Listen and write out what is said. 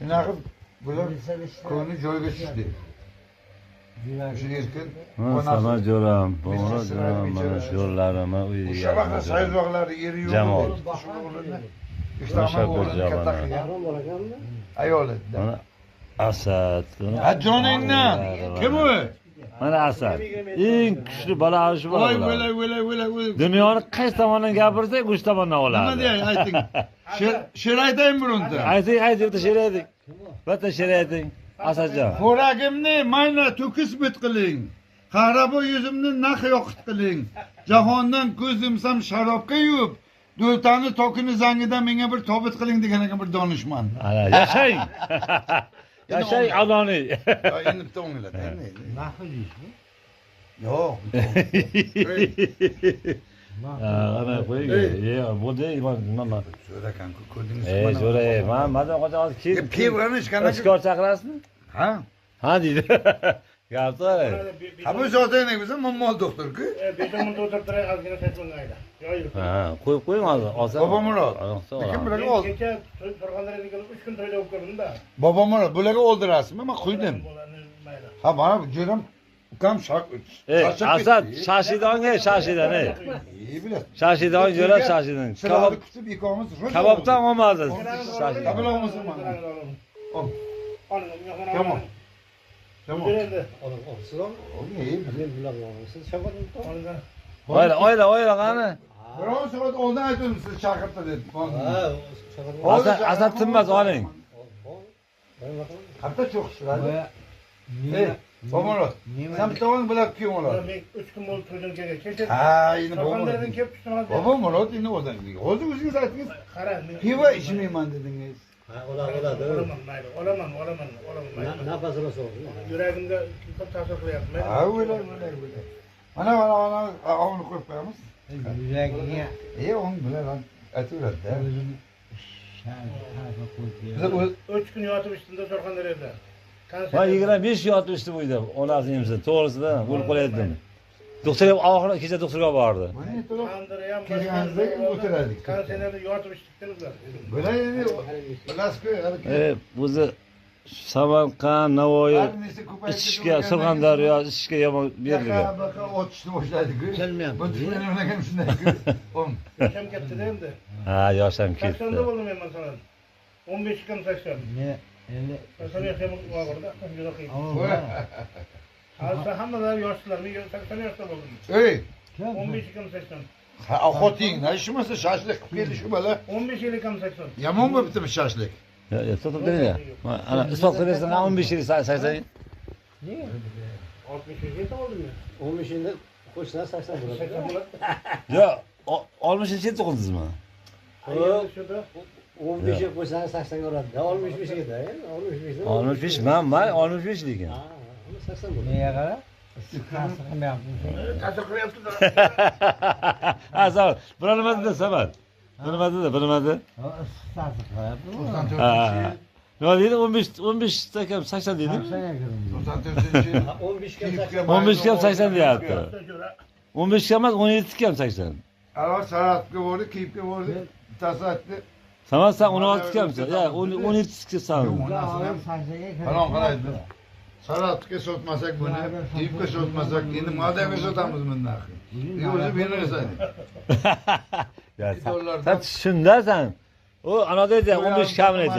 Bunaqa bular ko'ngli joyiga tushdi. Shu erkin Sana jo'ram, bo'g'ra jo'ram, mana shu yo'llarimni o'sha vaqtda sayzoqlari eri yo'q. Jamol. O'sha bir katta qilgan. Ayoli. Mana Asad. Ha joningdan. Kim u? Mana Asad. Eng kuchli bola shu bola. Voy voy. Dunyoni qaysi tomondan gapirsak, o'sha tomondan oladi. Nima deyay ayting? She'r aytaymi bironta? Ayting, she'r ayting. Bitta she'r ayting. Asadjon. Xo'ragimni mayna to'kis bit qiling. Qahrabo yuzimni naq yoqit qiling. Jahondan ko'z yumsam sharobga yuvib, do'ltani tokini zangidan menga bir tobit qiling degan ekan bir donishmand. Ana, yashang. Yashang Aloniy. Ya endi bitta o'ngiladi. Mahfuz ishmi? Yo'q. Ana qo'ying. Bo'ldi, nima? So'rakan ko'rdingiz Jo'ra, men qachon hozir Pivrani ishkanda. Iskor chaqirasizmi? Ha? Ha deydi. Gapda. Ha bu zo'tayni biz mommol doktor-ku. Betamun o'tirib ozgina saytmangayda. Ha, qo'ying hozir. Olsam. Bobomurod. Kim bularga ol. Kecha Surxondaryoga 3 kun to'yda o'tib ko'rdim-da. Bobomurod bularga oldirasizmi? Men quydim. Ha, mana bu jo'ram ukam Asad, shashidonga, shashidan, bilas. Shashidon jo'ra, shashidan. Kabob kutib ikkomiz. Kabobdan olmadi. Shashidan. Kabul olmasin mana. Ol. Tamam. Tamam. Oyla qani? Biroz soat oldin aytdim siz chaqirdi deb. Asad tinmas oling. Hatta çok şurada. Bobomurod. Sen bitta o'ng bilan kiyim ol. Men 3 kun bo'lib to'ydan kelgan. Kecha Ha, endi Surxondaryodan kelib tushdim hozir. Bobomurod endi o'zing. O'zingiz aytdingiz. Qara, Pivo ichmayman dedingiz. Ha, olaman, mayli. Olaman. Nafasini so'rdi. Yuragimga ko'p ta'sir qilyapti. Ha, o'ylay. Mana ovni qo'yib qo'yamiz. Yuragiga O'ng bilan aytaveradi-da. Biz 3 kun yotib ichdim Surxondaryoda. Va 25 yotibdi bu yerda. Onasi emsa, to'g'risida o'lib qolayotgan. Doktorga oxiri kecha doktorga bordi. Buni to'liq Qandirayam kelganimizda o'tirardik. Kontenerda yotib ichdik-da. Bular endi bilasizku, O'zi Samarqand, Navoiy ichishga, Surxondaryo ichishga yomon berilgan. Baqa otishni boshladi-ku. Kelmayapti. Bu tushunmagan ham shunday-ku. Yosham ketdi-da endi. Ha, yosham 80da ketdi. bo'ldim men masalan. 15 kun 80. Ne? Endi Masalan yaxshi og'irda, juda qiyin. Hozir hammalar yoshlar, men 80 yoshda bo'ldim. Ey, 15 kun 80. ha xoting, nima ishimasa shashlik qilib keldi shu bola. 15 yil kam 80. Yomon bo'libdi bu shashlik. Sotib turing. Ana isbot qilasiz, 15 yil 80. 60 yilda bo'ldim men. 15 yilda qo'shnilar 80 bo'ladi. 80 bo'ladi. Yo, 60-yil tug'ildingizmi? Shuda 15 yil qo'shnilar 80 uradi. 65 yilda, 65 da. 65, men 65 lekin. 80 bo'ladi. Nega qara? Ta'sir qilyapti. Ta'sir qilyapti-da. Ha, sağ. Bura nima dedi Samad? Nima dedi? Ta'sir qilyapti. Ha. Nima deydi? 15 takam 80 deydi. 15 kam 15 kam 80 deyapti. 15 kam emas, 17 kam 80. Ara saratga bordi, kiyipga bordi. Tasatdi. Samad sen 16 kamsan. Ya 17 kamsan. Falon qalaydi. Saratga sotmasak buni, kiyipga sotmasak, endi modaga sotamiz bundan. O'zi bermaysan. Ya sen shundasan. O anada 15 kam edi.